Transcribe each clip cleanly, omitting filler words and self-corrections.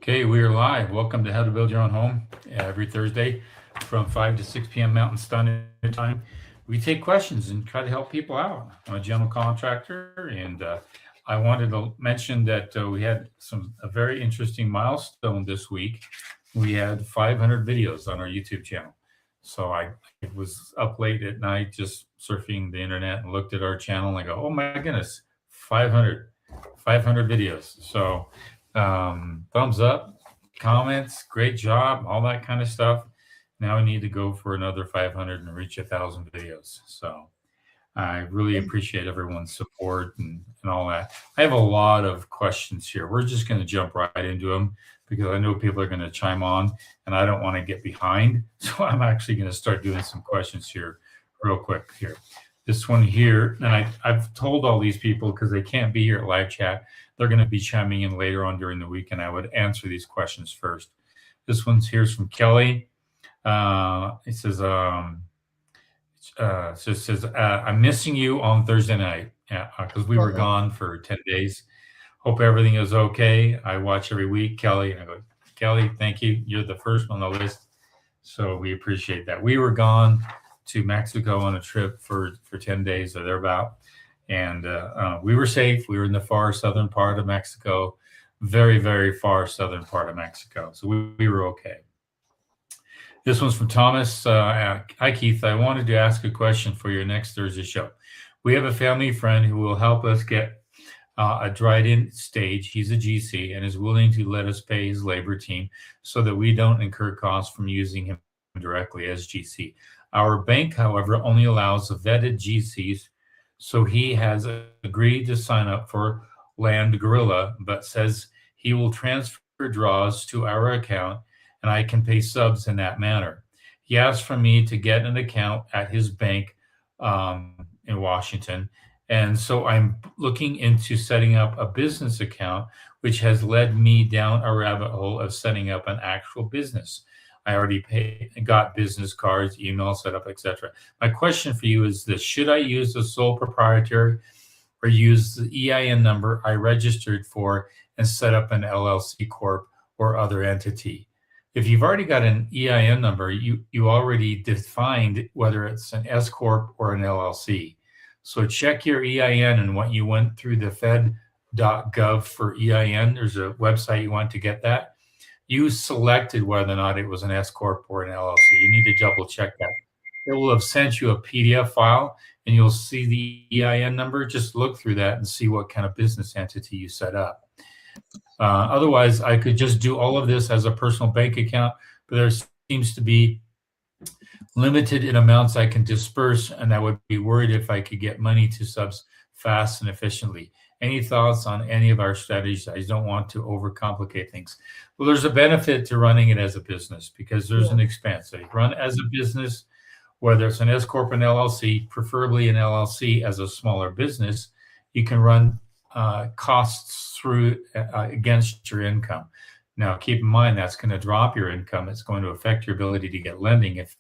Okay, we are live. Welcome to How to Build Your Own Home every Thursday from 5 to 6 p.m. Mountain Standard Time. We take questions and try to help people out. I'm a general contractor, and I wanted to mention that we had a very interesting milestone this week. We had 500 videos on our YouTube channel. So I was up late at night just surfing the internet and looked at our channel and I go, oh my goodness, 500 videos. So thumbs up, comments, great job, all that kind of stuff. Now I need to go for another 500 and reach 1,000 videos. So I really appreciate everyone's support and all that. I have a lot of questions here. We're just going to jump right into them because I know people are going to chime on and I don't want to get behind. So I'm actually going to start doing some questions here real quick here. This one here, and I've told all these people because they can't be here at live chat, they're going to be chiming in later on during the week, and I would answer these questions first. This one's here's from Kelly. It says, I'm missing you on Thursday night because we were gone for 10 days. Hope everything is okay. I watch every week, Kelly. And I go, Kelly, thank you. You're the first on the list. So we appreciate that. We were gone to Mexico on a trip for 10 days or thereabout. And we were safe. We were in the far southern part of Mexico, very, very far southern part of Mexico. So we were okay. This one's from Thomas. Hi, Keith. I wanted to ask a question for your next Thursday show. We have a family friend who will help us get a dried-in stage. He's a GC and is willing to let us pay his labor team so that we don't incur costs from using him directly as GC. Our bank, however, only allows vetted GCs, so he has agreed to sign up for Land Gorilla, but says he will transfer draws to our account and I can pay subs in that manner. He asked for me to get an account at his bank in Washington, and so I'm looking into setting up a business account, which has led me down a rabbit hole of setting up an actual business. I already got business cards, email set up, etc. My question for you is this: should I use the sole proprietor or use the EIN number I registered for and set up an LLC corp or other entity? If you've already got an EIN number, you already defined whether it's an S corp or an LLC. So check your EIN and what you went through the fed.gov for EIN. There's a website you want to get that. You selected whether or not it was an S corp or an LLC. You need to double check that. It will have sent you a PDF file and you'll see the EIN number. Just look through that and see what kind of business entity you set up. Otherwise, I could just do all of this as a personal bank account, but there seems to be limited in amounts I can disperse, and I would be worried if I could get money to subs fast and efficiently. Any thoughts on any of our strategies? I don't want to overcomplicate things. Well, there's a benefit to running it as a business because there's an expense. So you run as a business, whether it's an S corp and LLC, preferably an LLC as a smaller business, you can run costs through against your income. Now, keep in mind that's going to drop your income. It's going to affect your ability to get lending if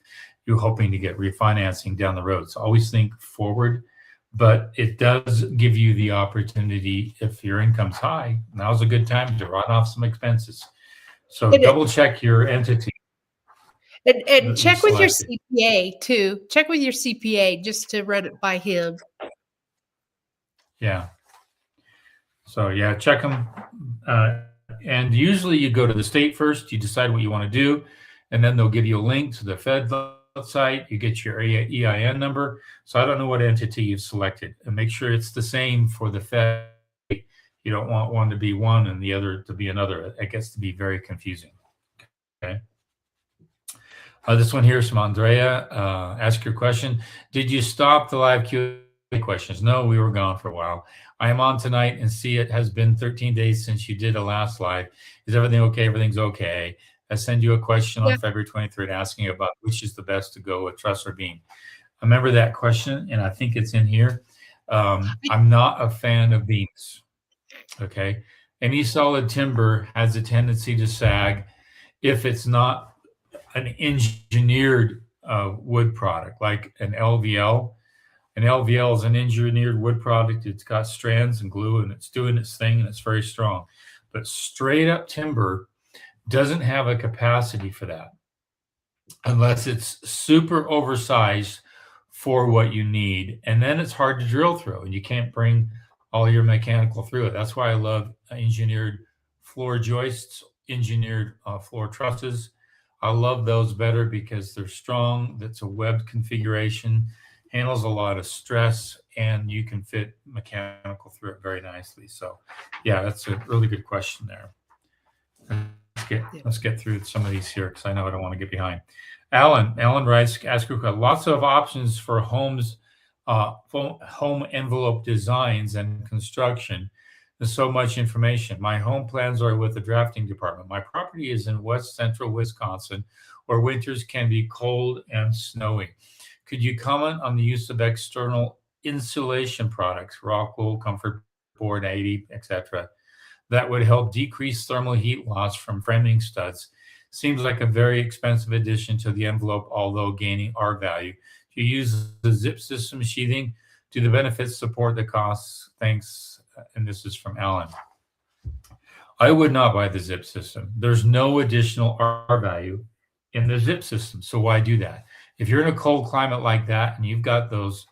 you're hoping to get refinancing down the road. So always think forward, but it does give you the opportunity if your income's high. Now's a good time to write off some expenses. So double check your entity. And check with your CPA too. Check with your CPA just to run it by him. Yeah. So yeah, check them. And usually you go to the state first, you decide what you want to do, and then they'll give you a link to the Fed site. You get your EIN number. So I don't know what entity you've selected, and make sure it's the same for the Fed. You don't want one to be one and the other to be another. It gets to be very confusing. Okay. This one here is from Andrea. Ask your question. Did you stop the live Q&A questions? No, we were gone for a while. I am on tonight and see it has been 13 days since you did a last live. Is everything okay? Everything's okay. I send you a question on February 23rd asking about which is the best to go with truss or beam. I remember that question, and I think it's in here. I'm not a fan of beams. Okay. Any solid timber has a tendency to sag if it's not an engineered wood product like an LVL. An LVL is an engineered wood product. It's got strands and glue and it's doing its thing and it's very strong. But straight up timber, doesn't have a capacity for that unless it's super oversized for what you need. And then it's hard to drill through and you can't bring all your mechanical through it. That's why I love engineered floor joists, engineered floor trusses. I love those better because they're strong. That's a webbed configuration, handles a lot of stress, and you can fit mechanical through it very nicely. So yeah, that's a really good question there. Let's get through some of these here because I know I don't want to get behind. Alan writes, ask lots of options for homes, home envelope designs and construction. There's so much information. My home plans are with the drafting department. My property is in west central Wisconsin, where winters can be cold and snowy. Could you comment on the use of external insulation products, rock wool, comfort board, 80, etc., that would help decrease thermal heat loss from framing studs? Seems like a very expensive addition to the envelope, although gaining R value. Do you use the zip system sheathing? Do the benefits support the costs? Thanks. And this is from Alan. I would not buy the zip system. There's no additional R value in the zip system. So why do that? If you're in a cold climate like that and you've got those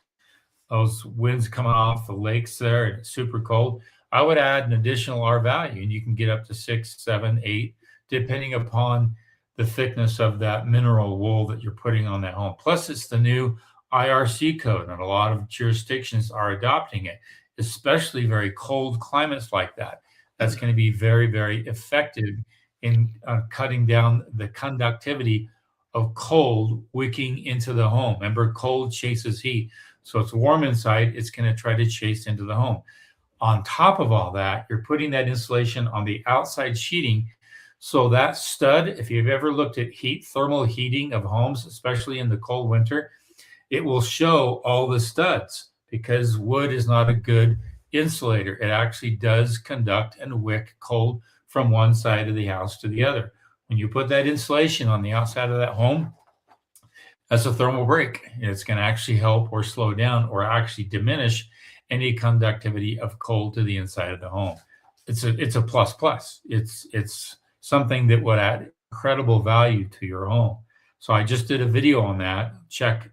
winds coming off the lakes there and it's super cold, I would add an additional R value, and you can get up to 6, 7, 8, depending upon the thickness of that mineral wool that you're putting on that home. Plus, it's the new IRC code, and a lot of jurisdictions are adopting it, especially very cold climates like that. That's going to be very, very effective in cutting down the conductivity of cold wicking into the home. Remember, cold chases heat. So it's warm inside, it's going to try to chase into the home. On top of all that, you're putting that insulation on the outside sheeting. So that stud, if you've ever looked at thermal heating of homes, especially in the cold winter, it will show all the studs because wood is not a good insulator. It actually does conduct and wick cold from one side of the house to the other. When you put that insulation on the outside of that home, that's a thermal break. It's going to actually help or slow down or actually diminish any conductivity of cold to the inside of the home. It's a plus plus. It's something that would add incredible value to your home. So I just did a video on that. Check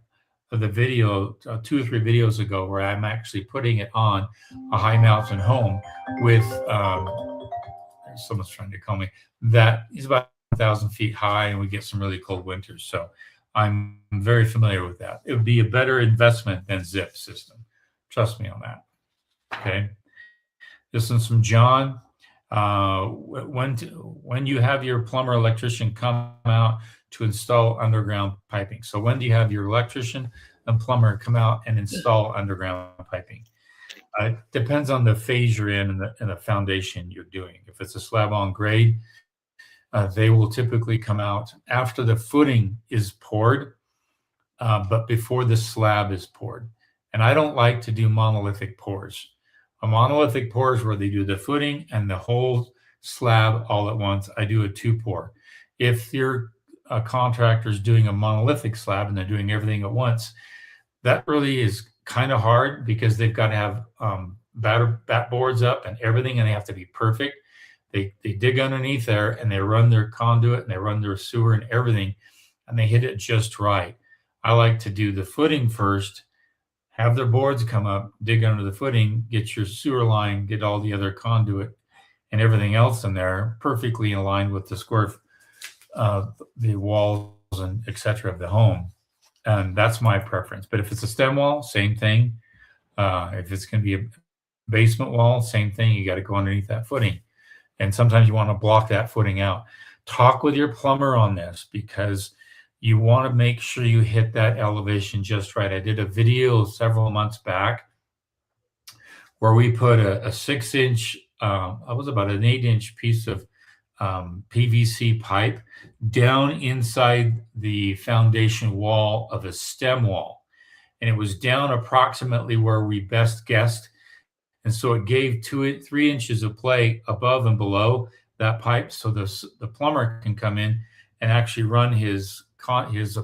the video 2 or 3 videos ago where I'm actually putting it on a high mountain home with someone's trying to call me, that is about 1,000 feet high, and we get some really cold winters. So I'm very familiar with that. It would be a better investment than zip system. Trust me on that. Okay. This one's from John. When you have your plumber electrician come out to install underground piping. So when do you have your electrician and plumber come out and install underground piping? It depends on the phase you're in and the foundation you're doing. If it's a slab on grade, they will typically come out after the footing is poured, but before the slab is poured. And I don't like to do monolithic pours. A monolithic pour is where they do the footing and the whole slab all at once. I do a 2-pour. If your contractor is doing a monolithic slab and they're doing everything at once, that really is kind of hard because they've got to have bat boards up and everything, and they have to be perfect. They dig underneath there and they run their conduit and they run their sewer and everything, and they hit it just right. I like to do the footing first, have their boards come up, dig under the footing, get your sewer line, get all the other conduit and everything else in there perfectly in line with the the walls and etc. of the home. And that's my preference. But if it's a stem wall, same thing. If it's going to be a basement wall, same thing. You got to go underneath that footing. And sometimes you want to block that footing out. Talk with your plumber on this because you want to make sure you hit that elevation just right. I did a video several months back where we put a 6-inch, it was about an 8-inch piece of PVC pipe down inside the foundation wall of a stem wall. And it was down approximately where we best guessed. And so it gave 3 inches of play above and below that pipe. So the plumber can come in and actually run his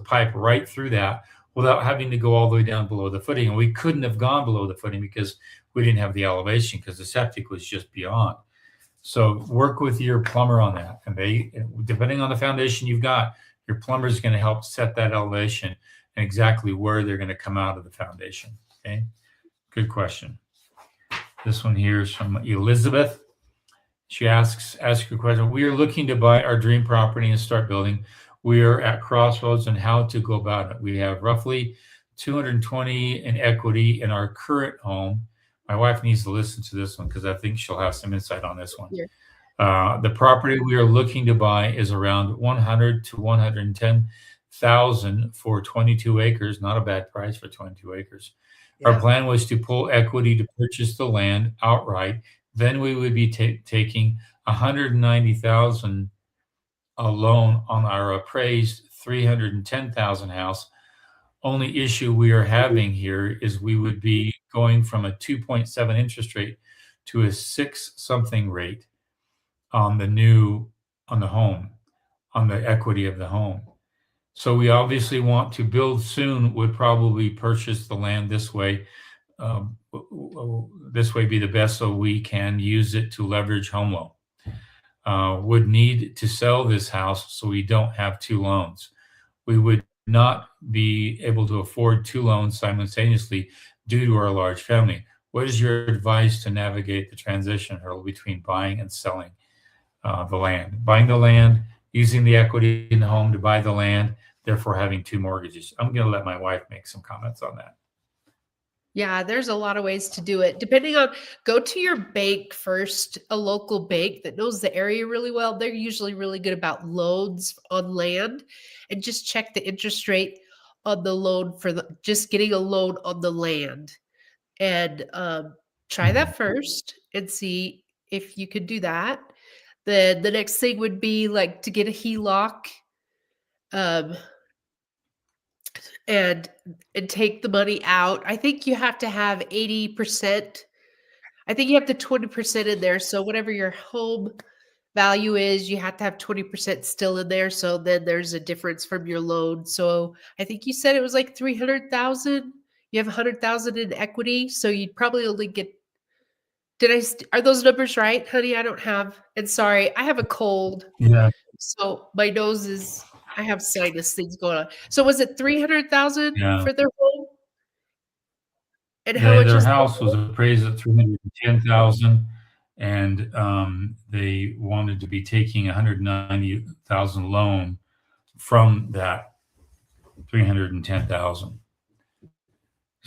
pipe right through that without having to go all the way down below the footing. And we couldn't have gone below the footing because we didn't have the elevation because the septic was just beyond. So work with your plumber on that. And they, depending on the foundation you've got, your plumber is going to help set that elevation and exactly where they're going to come out of the foundation. Okay. Good question. This one here is from Elizabeth. She asks a question. We are looking to buy our dream property and start building. We are at crossroads on how to go about it. We have roughly 220 in equity in our current home. My wife needs to listen to this one because I think she'll have some insight on this one. Yeah. The property we are looking to buy is around 100 to 110,000 for 22 acres. Not a bad price for 22 acres. Yeah. Our plan was to pull equity to purchase the land outright. Then we would be taking 190,000 a loan on our appraised 310,000 house. Only issue we are having here is we would be going from a 2.7 interest rate to a 6 something rate on the home, on the equity of the home. So we obviously want to build soon, would probably purchase the land this way. This way be the best so we can use it to leverage home loan. Would need to sell this house so we don't have two loans. We would not be able to afford two loans simultaneously due to our large family. What is your advice to navigate the transition hurdle between buying and selling the land? Buying the land, using the equity in the home to buy the land, therefore having two mortgages. I'm going to let my wife make some comments on that. Yeah, there's a lot of ways to do it. Depending on, go to your bank first, a local bank that knows the area really well. They're usually really good about loans on land, and just check the interest rate on the loan for just getting a loan on the land. And try that first and see if you could do that. Then the next thing would be like to get a HELOC. And take the money out. I think you have to have 80%. I think you have the 20% in there. So whatever your home value is, you have to have 20% still in there. So then there's a difference from your loan. So I think you said it was like 300,000. You have 100,000 in equity. So you'd probably only get, are those numbers right, honey? I don't have, and sorry, I have a cold. Yeah. So my nose is, I have sinus things going on. So was it 300,000 Yeah. for their home? And how much Their is house was appraised at 310,000, and they wanted to be taking 190,000 loan from that 310,000.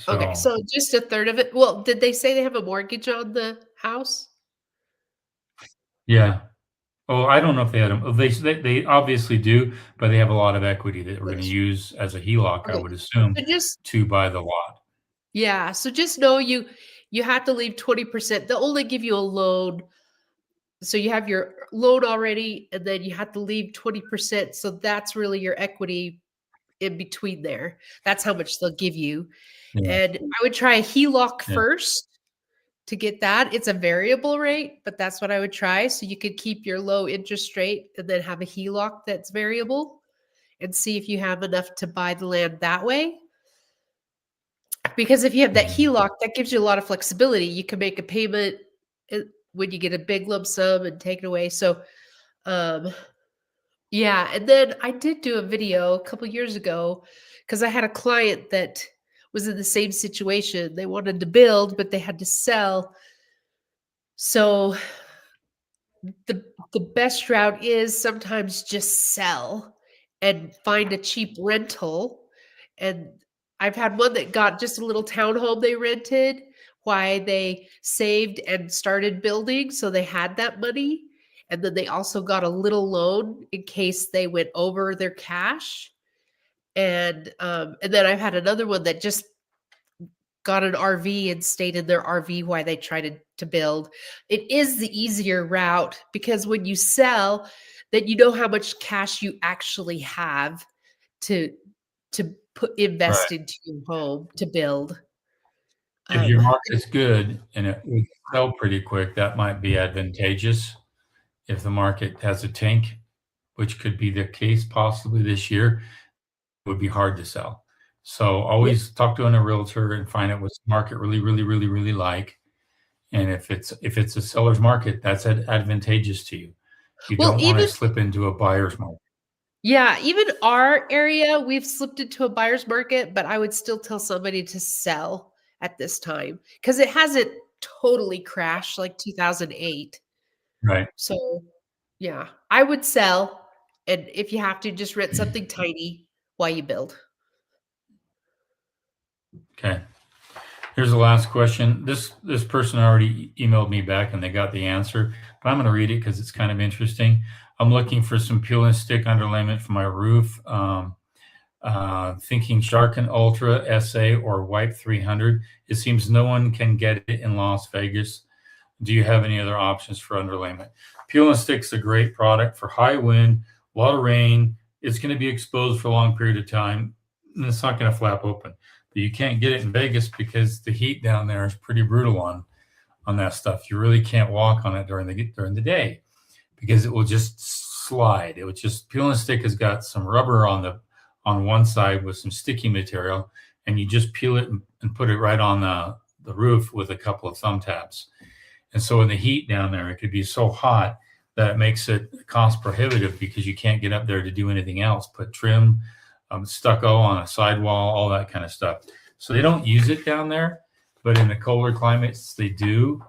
Okay, so just a third of it. Well, did they say they have a mortgage on the house? Yeah. Oh, I don't know if they had them. They obviously do, but they have a lot of equity that we're going to use as a HELOC, I Okay. would assume, So just, to buy the lot. yeah. So just know you have to leave 20%. They'll only give you a loan. So you have your loan already, and then you have to leave 20%. So that's really your equity in between there. That's how much they'll give you. Yeah. And I would try a HELOC Yeah. first to get that. It's a variable rate, but that's what I would try. So you could keep your low interest rate and then have a HELOC that's variable and see if you have enough to buy the land that way. Because if you have that HELOC, that gives you a lot of flexibility. You can make a payment when you get a big lump sum and take it away. So, yeah. And then I did do a video a couple years ago because I had a client that was in the same situation. They wanted to build, but they had to sell. So the best route is sometimes just sell and find a cheap rental. And I've had one that got just a little townhome they rented while they saved and started building. So they had that money. And then they also got a little loan in case they went over their cash. And then I've had another one that just got an RV and stayed in their RV while they tried to build. It is the easier route because when you sell, then you know how much cash you actually have to invest into your home to build. If your market's good and it would sell pretty quick, that might be advantageous. If the market has a tank, which could be the case possibly this year, it would be hard to sell. So always talk to a realtor and find out what's the market really like. And if it's a seller's market, that's advantageous to you. You Well, don't want to even slip into a buyer's market. yeah, even our area, we've slipped into a buyer's market, but I would still tell somebody to sell at this time because it hasn't totally crashed like 2008. Right. So, yeah, I would sell, and if you have to, just rent something tiny while you build. Okay. Here's the last question. This person already emailed me back and they got the answer, but I'm going to read it because it's kind of interesting. I'm looking for some peel and stick underlayment for my roof. Thinking Sharkin Ultra SA or Wipe 300. It seems no one can get it in Las Vegas. Do you have any other options for underlayment? Peel and stick's a great product for high wind, a lot of rain. It's going to be exposed for a long period of time, and it's not going to flap open. But you can't get it in Vegas because the heat down there is pretty brutal on that stuff. You really can't walk on it during the day because it will just slide. It would just peel and stick has got some rubber on one side with some sticky material, and you just peel it and put it right on the roof with a couple of thumb taps. And so in the heat down there, it could be so hot that it makes it cost prohibitive because you can't get up there to do anything else, put trim, stucco on a sidewall, all that kind of stuff. So they don't use it down there, but in the colder climates they do.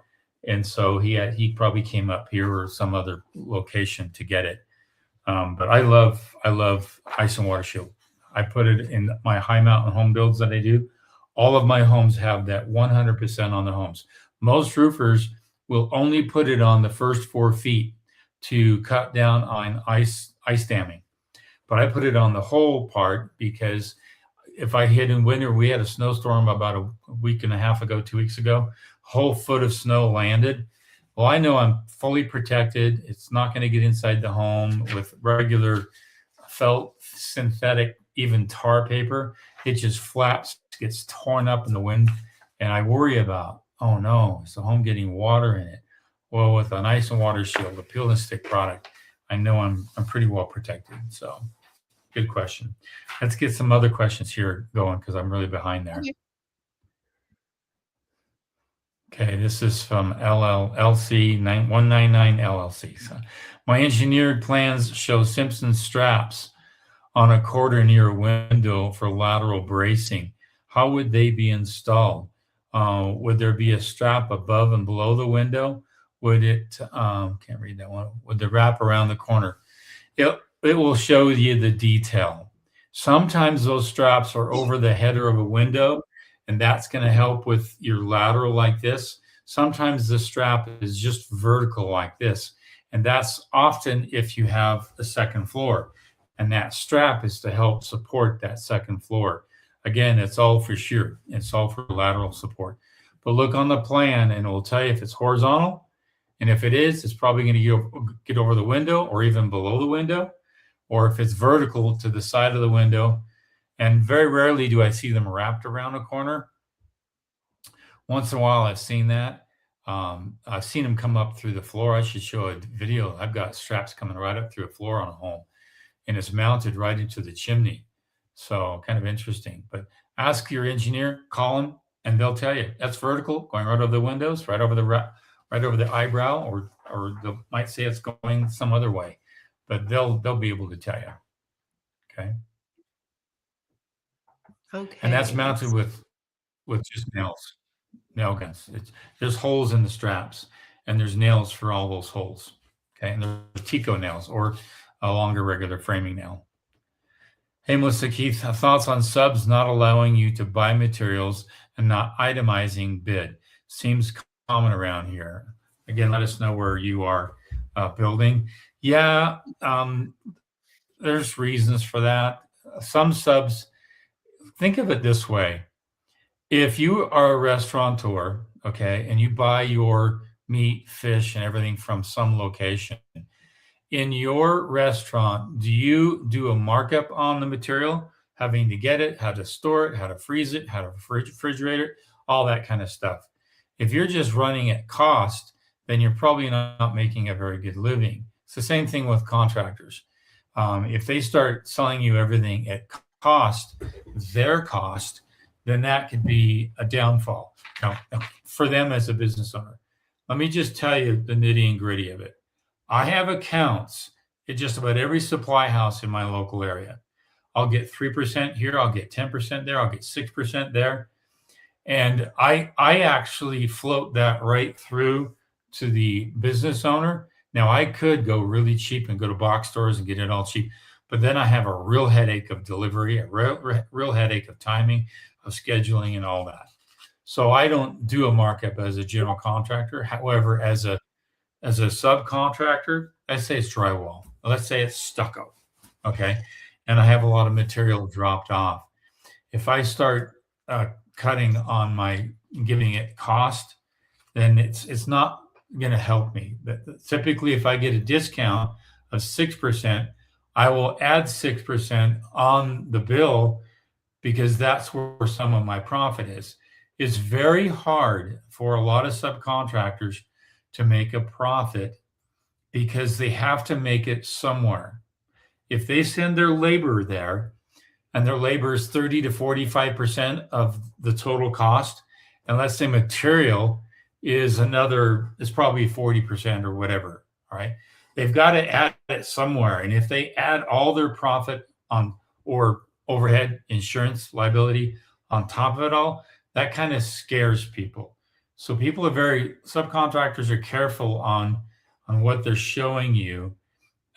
And so he probably came up here or some other location to get it. But I love ice and water shield. I put it in my high mountain home builds that I do. All of my homes have that 100% on the homes. Most roofers will only put it on the first 4 feet to cut down on ice damming. But I put it on the whole part because if I hit in winter, we had a snowstorm about a week and a half ago, 2 weeks ago, whole foot of snow landed. Well, I know I'm fully protected. It's not going to get inside the home with regular felt, synthetic, even tar paper. It just flaps, gets torn up in the wind. And I worry about, oh no, is the home getting water in it? Well, with an ice and water shield, a peel and stick product, I know I'm pretty well protected. So good question. Let's get some other questions here going because I'm really behind there. Okay, this is from LLC 199 LLC. So, my engineered plans show Simpson straps on a quarter near a window for lateral bracing. How would they be installed? Would there be a strap above and below the window? Would it, can't read that one. Would the wrap around the corner? It will show you the detail. Sometimes those straps are over the header of a window, and that's going to help with your lateral like this. Sometimes the strap is just vertical like this, and that's often if you have a second floor, and that strap is to help support that second floor. Again, it's all for shear. It's all for lateral support. But look on the plan, and it will tell you if it's horizontal, and if it is, it's probably going to get over the window or even below the window, or if it's vertical to the side of the window. And very rarely do I see them wrapped around a corner. Once in a while, I've seen that. I've seen them come up through the floor. I should show a video. I've got straps coming right up through a floor on a home, and it's mounted right into the chimney. So kind of interesting. But ask your engineer, call them, and they'll tell you that's vertical, going right over the windows, right over the eyebrow, or they might say it's going some other way, but they'll be able to tell you. Okay. Okay. And that's mounted with just nail guns. There's holes in the straps, and there's nails for all those holes. Okay, and there's Tico nails or a longer regular framing nail. Hey, Melissa Keith, thoughts on subs not allowing you to buy materials and not itemizing bid? Seems common around here. Again, let us know where you are building. Yeah, there's reasons for that. Some subs, think of it this way. If you are a restaurateur, okay, and you buy your meat, fish, and everything from some location, in your restaurant, do you do a markup on the material, having to get it, how to store it, how to freeze it, how to refrigerate it, all that kind of stuff? If you're just running at cost, then you're probably not making a very good living. It's the same thing with contractors. If they start selling you everything at cost, their cost, then that could be a downfall for them as a business owner. let me just tell you the nitty and gritty of it. I have accounts at just about every supply house in my local area. I'll get 3% here, I'll get 10% there, I'll get 6% there. And I actually float that right through to the business owner. Now I could go really cheap and go to box stores and get it all cheap, but then I have a real headache of delivery, a real headache of timing, of scheduling, and all that. So I don't do a markup as a general contractor. However, as a subcontractor, let's say it's drywall, let's say it's stucco, okay, and I have a lot of material dropped off. If I start cutting on my giving it cost, then it's not going to help me. But typically, if I get a discount of 6%, I will add 6% on the bill because that's where some of my profit is. It's very hard for a lot of subcontractors to make a profit because they have to make it somewhere. If they send their labor there and their labor is 30 to 45% of the total cost, and let's say material is probably 40% or whatever, all right? They've got to add it somewhere. And if they add all their profit on or overhead, insurance, liability on top of it all, that kind of scares people. So subcontractors are careful on what they're showing you.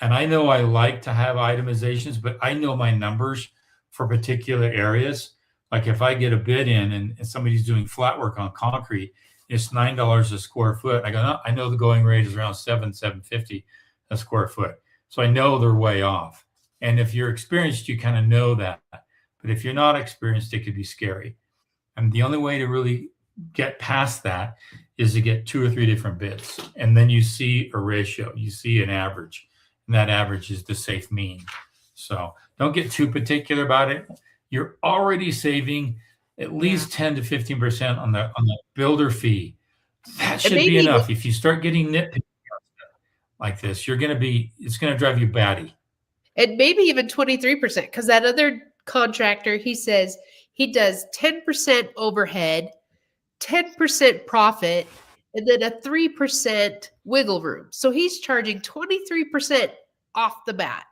And I know I like to have itemizations, but I know my numbers for particular areas. Like if I get a bid in and somebody's doing flat work on concrete, it's $9 a square foot. I go, no, I know the going rate is around $7.50 a square foot. So I know they're way off. And if you're experienced, you kind of know that. But if you're not experienced, it could be scary. And the only way to really get past that is to get 2 or 3 different bids. And then you see a ratio, you see an average, and that average is the safe mean. So don't get too particular about it. You're already saving at least 10 to 15% on the builder fee. That should be enough. If you start getting nitpicky like this, it's going to drive you batty. And maybe even 23%, because that other contractor, he says he does 10% overhead, 10% profit, and then a 3% wiggle room. So he's charging 23% off the bat.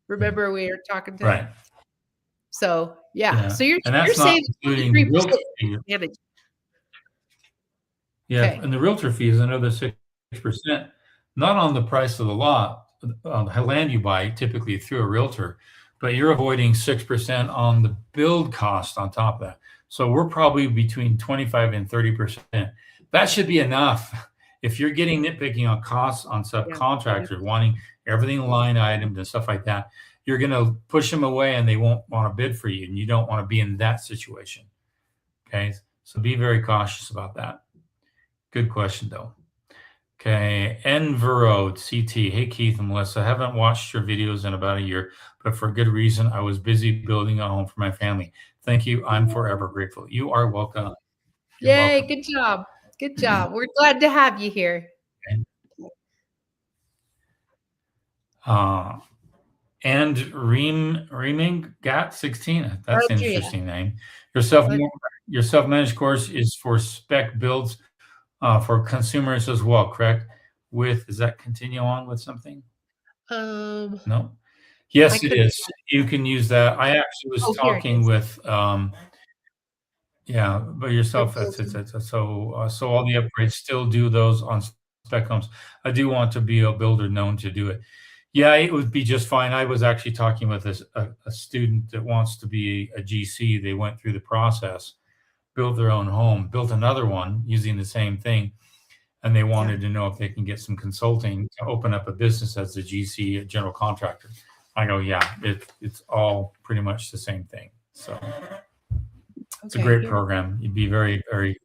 Remember we were talking to him? So yeah. So you're saving 23%. Yeah, okay. And the realtor fee is another 6%, not on the price of the lot, the land you buy, typically through a realtor, but you're avoiding 6% on the build cost on top of that. So we're probably between 25 and 30%. That should be enough. If you're getting nitpicking on costs on subcontractors, wanting everything line items and stuff like that, you're going to push them away and they won't want to bid for you. And you don't want to be in that situation. Okay. So be very cautious about that. Good question though. Okay. Enverode CT. Hey, Keith and Melissa. I haven't watched your videos in about a year, but for good reason. I was busy building a home for my family. Thank you. I'm forever grateful. You are welcome. You're welcome. Good job. Good job. We're glad to have you here. Okay. And Reeming Gat 16. That's an interesting name. Your self-managed course is for spec builds for consumers as well, correct? Does that continue on with something? No. Yes, it is. You can use that. I actually was talking with but yourself. So all the upgrades still do those on spec homes. I do want to be a builder known to do it. Yeah, it would be just fine. I was actually talking with a student that wants to be a GC. They went through the process, built their own home, built another one using the same thing, and they wanted to know if they can get some consulting to open up a business as a GC, a general contractor. I go, it's all pretty much the same thing. So it's a great program. You'd be very, very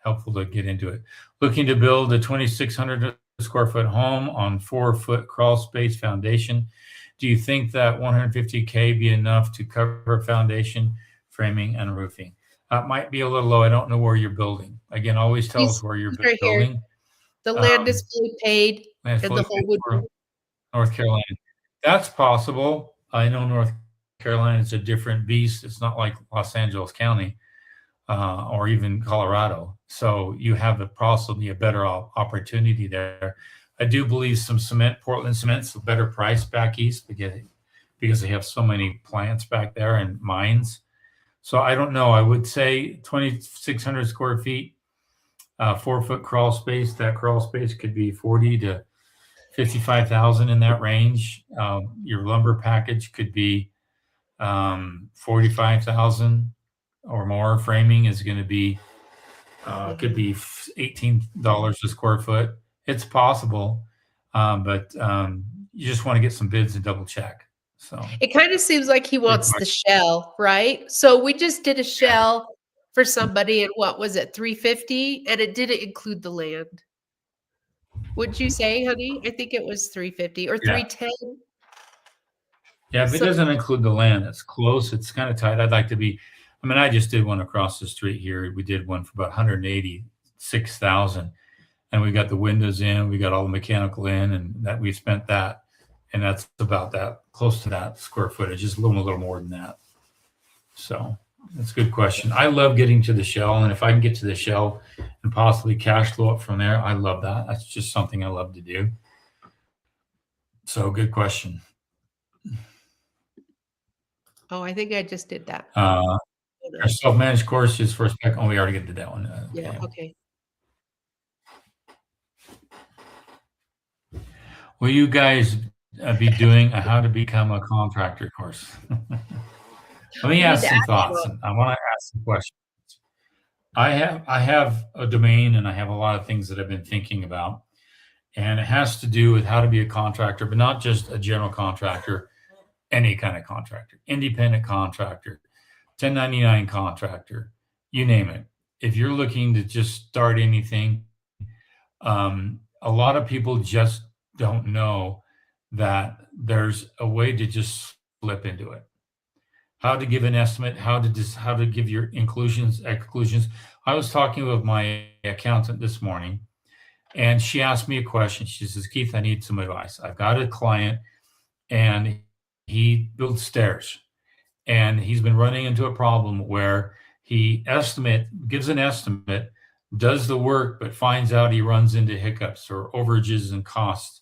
helpful to get into it. Looking to build a 2,600 square foot home on 4-foot crawl space foundation. Do you think that $150K be enough to cover foundation, framing, and roofing? Might be a little low. I don't know where you're building. Again, always tell us where you're building. Here. The land is fully paid, and the whole would North Carolina. That's possible. I know North Carolina is a different beast. It's not like Los Angeles County. or even Colorado. So you have possibly a better opportunity there. I do believe some cement, Portland cement's a better price back east because they have so many plants back there and mines. So I don't know. I would say 2,600 square feet, 4-foot crawl space. That crawl space could be 40 to 55,000 in that range. Your lumber package could be 45,000 or more. Framing is going to be could be $18 a square foot. It's possible, but you just want to get some bids and double check. So It kind of seems like he wants the shell, right? So we just did a shell for somebody, and what was it, 350, and it didn't include the land. Would you say, honey? I think it was 350 or 310. Yeah, if it doesn't include the land, it's close. It's kind of tight. I'd like to be. I mean, I just did one across the street here. We did one for about 186,000, and we got the windows in, we got all the mechanical in, and that we spent that, and that's about that, close to that square footage, just a little more than that. So that's a good question. I love getting to the shell, and if I can get to the shell and possibly cash flow up from there, I love that. That's just something I love to do. So good question. Oh, I think I just did that. Our self-managed courses for a spec. Oh, we already did that one. Yeah. Okay. Will you guys be doing a how to become a contractor course? Let me ask some thoughts. And I want to ask some questions. I have a domain, and I have a lot of things that I've been thinking about, and it has to do with how to be a contractor, but not just a general contractor, any kind of contractor, independent contractor, 1099 contractor, you name it. If you're looking to just start anything, a lot of people just don't know that there's a way to just slip into it. How to give an estimate, how to give your inclusions, exclusions. I was talking with my accountant this morning, and she asked me a question. She says, Keith, I need some advice. I've got a client, and he builds stairs, and he's been running into a problem where he gives an estimate, does the work, but finds out he runs into hiccups or overages and costs.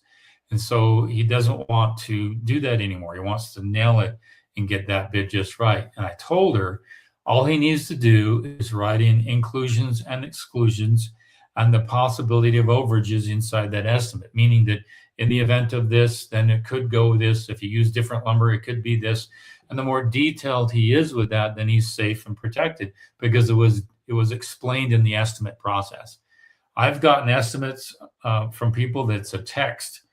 And so he doesn't want to do that anymore. He wants to nail it and get that bid just right. And I told her all he needs to do is write in inclusions and exclusions and the possibility of overages inside that estimate, meaning that in the event of this, then it could go this. If you use different lumber, it could be this. And the more detailed he is with that, then he's safe and protected because it was explained in the estimate process. I've gotten estimates from people that's a text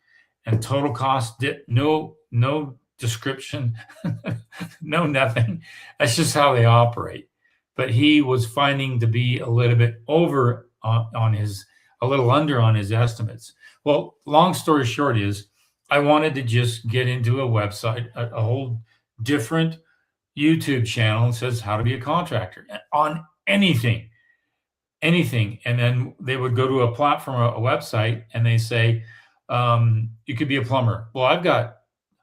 and total cost, no description, no nothing. That's just how they operate. But he was finding to be a little bit over a little under on his estimates. Well, long story short is I wanted to just get into a website, a whole different YouTube channel that says how to be a contractor on anything. And then they would go to a platform, a website, and they say, you could be a plumber. Well, I've got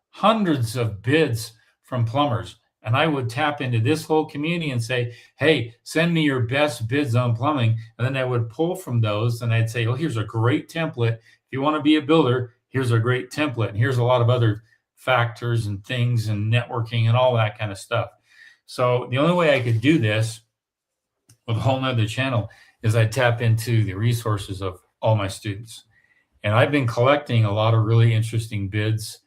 hundreds of bids from plumbers, and I would tap into this whole community and say, hey, send me your best bids on plumbing. And then I would pull from those, and I'd say, oh, here's a great template. If you want to be a builder, here's a great template. And here's a lot of other factors and things and networking and all that kind of stuff. So the only way I could do this with a whole nother channel is I tap into the resources of all my students. And I've been collecting a lot of really interesting bids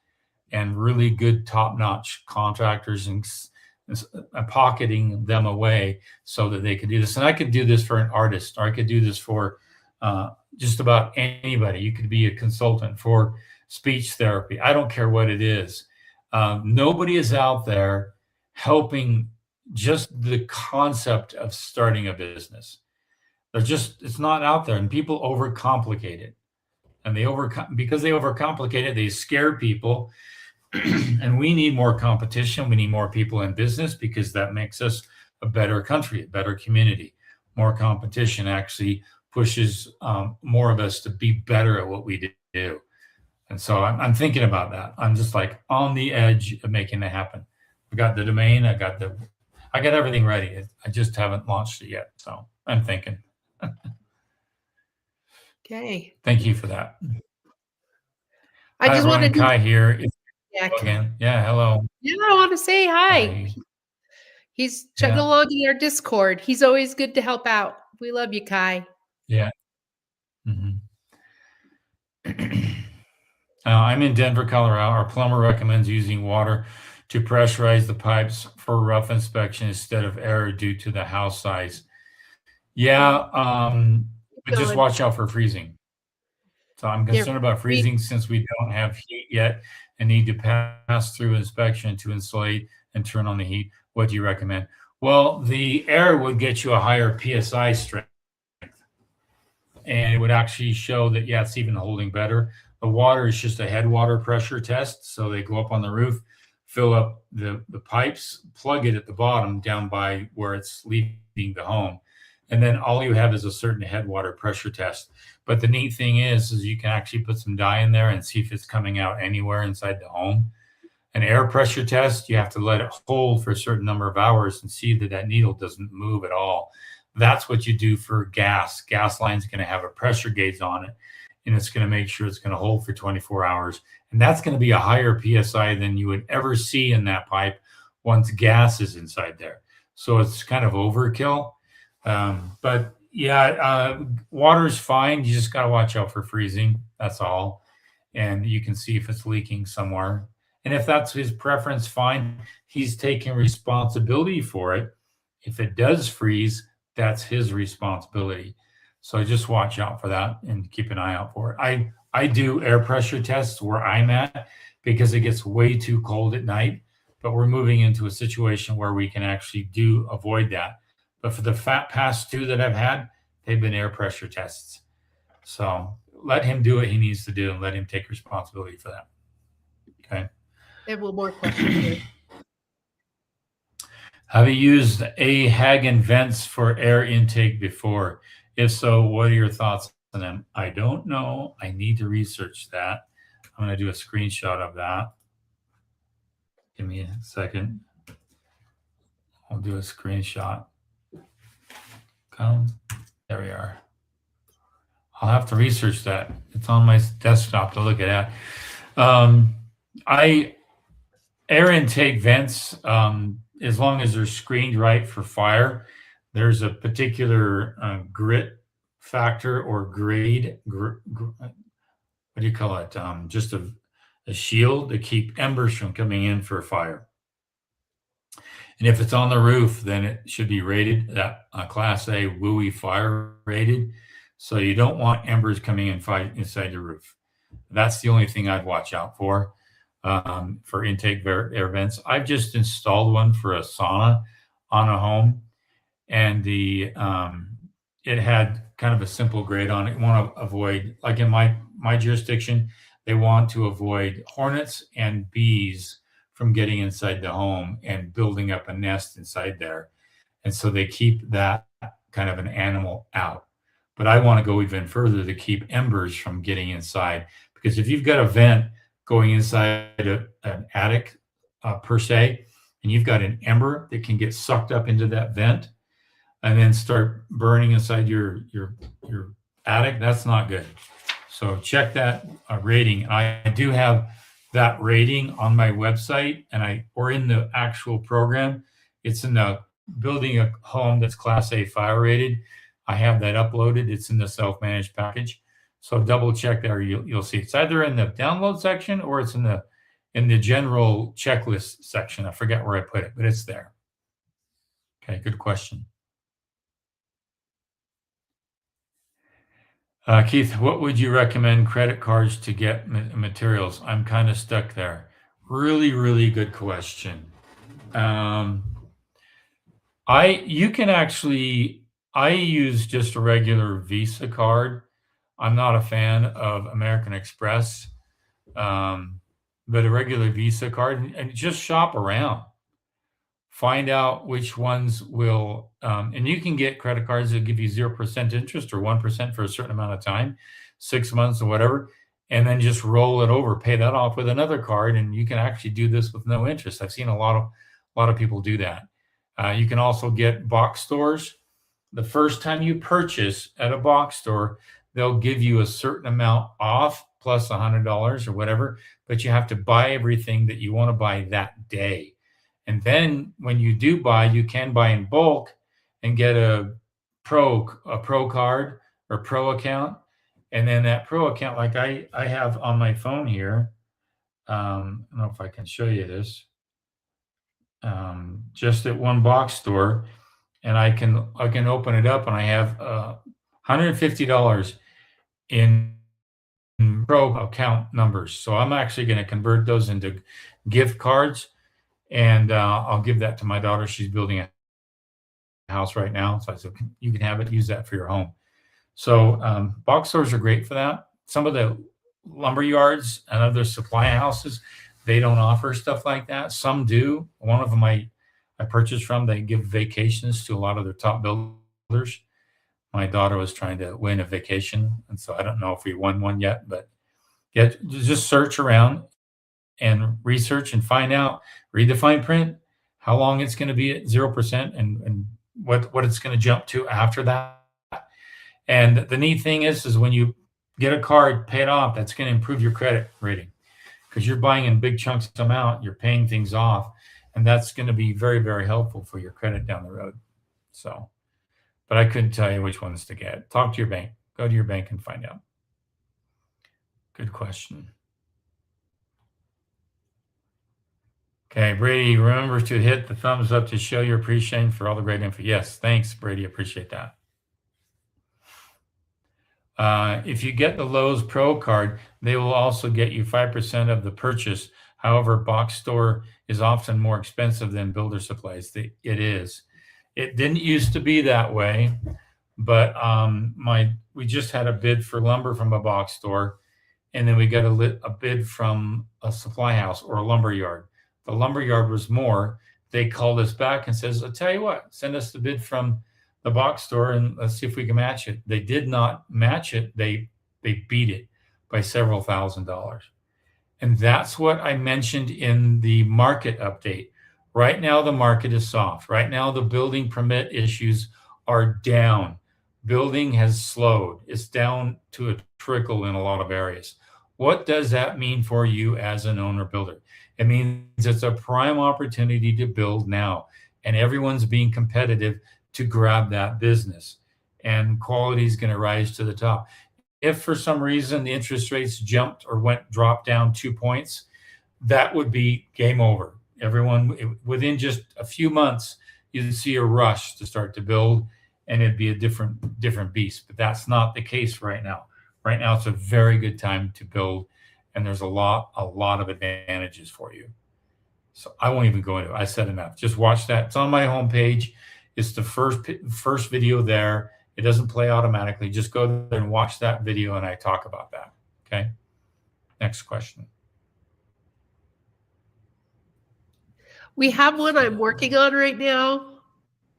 and really good top-notch contractors and pocketing them away so that they could do this. And I could do this for an artist, or I could do this for just about anybody. You could be a consultant for speech therapy. I don't care what it is. Nobody is out there helping just the concept of starting a business. It's not out there, and people overcomplicate it. And because they overcomplicate it, they scare people. And we need more competition. We need more people in business because that makes us a better country, a better community. More competition actually pushes more of us to be better at what we do. And so I'm thinking about that. I'm just like on the edge of making it happen. I got the domain. I I got everything ready. I just haven't launched it yet. So I'm thinking. Okay. Thank you for that. I Hi, just everyone. wanted to, Kai here. It's yeah, again. Yeah. Hello. yeah, I want to say hi. Hi. He's chugging Yeah. along in our Discord. He's always good to help out. We love you, Kai. Yeah. Mhm. I'm in Denver, Colorado. Our plumber recommends using water to pressurize the pipes for rough inspection instead of air due to the house size. Yeah, Keep but just going. watch out for freezing. So I'm Yeah, concerned about freezing since we don't have heat yet and need to pass through inspection to insulate and turn on the heat. What do you recommend? Well, the air would get you a higher PSI strength, and it would actually show that, yeah, it's even holding better. The water is just a head water pressure test. So they go up on the roof, fill up the pipes, plug it at the bottom down by where it's leaving the home. And then all you have is a certain head water pressure test. But the neat thing is you can actually put some dye in there and see if it's coming out anywhere inside the home. An air pressure test, you have to let it hold for a certain number of hours and see that that needle doesn't move at all. That's what you do for gas. Gas line's going to have a pressure gauge on it, and it's going to make sure it's going to hold for 24 hours. And that's going to be a higher PSI than you would ever see in that pipe once gas is inside there. So it's kind of overkill. But yeah, water's fine. You just got to watch out for freezing. That's all. And you can see if it's leaking somewhere. And if that's his preference, fine. He's taking responsibility for it. If it does freeze, that's his responsibility. So just watch out for that and keep an eye out for it. I do air pressure tests where I'm at because it gets way too cold at night, but we're moving into a situation where we can actually avoid that. But for the past two that I've had, they've been air pressure tests. So let him do what he needs to do and let him take responsibility for that. Okay. I have one more question here. Have you used a Hagen vents for air intake before? If so, what are your thoughts on them? I don't know. I need to research that. I'm going to do a screenshot of that. Give me a second. I'll do a screenshot. Come. There we are. I'll have to research that. It's on my desktop to look at. Air intake vents, as long as they're screened right for fire, there's a particular grit factor or grade. What do you call it? Just a shield to keep embers from coming in for a fire. And if it's on the roof, then it should be rated that Class A WUI fire rated. So you don't want embers coming in inside the roof. That's the only thing I'd watch out for intake air vents. I've just installed one for a sauna on a home, and it had kind of a simple grade on it. You want to avoid, like in my jurisdiction, they want to avoid hornets and bees from getting inside the home and building up a nest inside there. And so they keep that kind of an animal out. But I want to go even further to keep embers from getting inside, because if you've got a vent going inside an attic per se, and you've got an ember that can get sucked up into that vent and then start burning inside your attic, that's not good. So check that rating. I do have that rating on my website, or in the actual program. It's in the building a home that's Class A fire rated. I have that uploaded. It's in the self-managed package. So double check there. You'll see it's either in the download section or it's in the general checklist section. I forget where I put it, but it's there. Okay, good question. Keith, what would you recommend credit cards to get materials? I'm kind of stuck there. Really, really good question. I use just a regular Visa card. I'm not a fan of American Express, but a regular Visa card, and just shop around. Find out which ones will, and you can get credit cards that give you 0% interest or 1% for a certain amount of time, 6 months or whatever, and then just roll it over, pay that off with another card, and you can actually do this with no interest. I've seen a lot of people do that. You can also get box stores. The first time you purchase at a box store, they'll give you a certain amount off plus $100 or whatever, but you have to buy everything that you want to buy that day. And then when you do buy, you can buy in bulk and get a pro card or pro account. And then that pro account, like I have on my phone here, I don't know if I can show you this, just at one box store, and I can open it up, and I have $150 in pro account numbers. So I'm actually going to convert those into gift cards, and I'll give that to my daughter. She's building a house right now, so I said you can have it. Use that for your home. So box stores are great for that. Some of the lumber yards and other supply houses, they don't offer stuff like that. Some do. One of them I purchased from, they give vacations to a lot of their top builders. My daughter was trying to win a vacation, and so I don't know if we won one yet, but yeah, just search around and research and find out, read the fine print, how long it's going to be at 0% and what it's going to jump to after that. And the neat thing is when you get a card, pay it off, that's going to improve your credit rating because you're buying in big chunks amount, you're paying things off, and that's going to be very, very helpful for your credit down the road. So, but I couldn't tell you which ones to get. Talk to your bank. Go to your bank and find out. Good question. Okay, Brady, remember to hit the thumbs up to show your appreciation for all the great info. Yes, thanks, Brady. Appreciate that. If you get the Lowe's Pro card, they will also get you 5% of the purchase. However, box store is often more expensive than builder supplies. It is. It didn't used to be that way, but we just had a bid for lumber from a box store, and then we got a bid from a supply house or a lumber yard. The lumber yard was more. They called us back and says, "I'll tell you what, send us the bid from the box store and let's see if we can match it." They did not match it. They beat it by several $1,000s. And that's what I mentioned in the market update. Right now, the market is soft. Right now, the building permit issues are down. Building has slowed. It's down to a trickle in a lot of areas. What does that mean for you as an owner builder? It means it's a prime opportunity to build now, and everyone's being competitive to grab that business, and quality is going to rise to the top. If for some reason the interest rates jumped or dropped down 2 points, that would be game over. Everyone, within just a few months, you'd see a rush to start to build, and it'd be a different beast. But that's not the case right now. Right now, it's a very good time to build, and there's a lot of advantages for you. So I won't even go into it. I said enough. Just watch that. It's on my homepage. It's the first video there. It doesn't play automatically. Just go there and watch that video, and I talk about that. Okay. Next question. We have one I'm working on right now.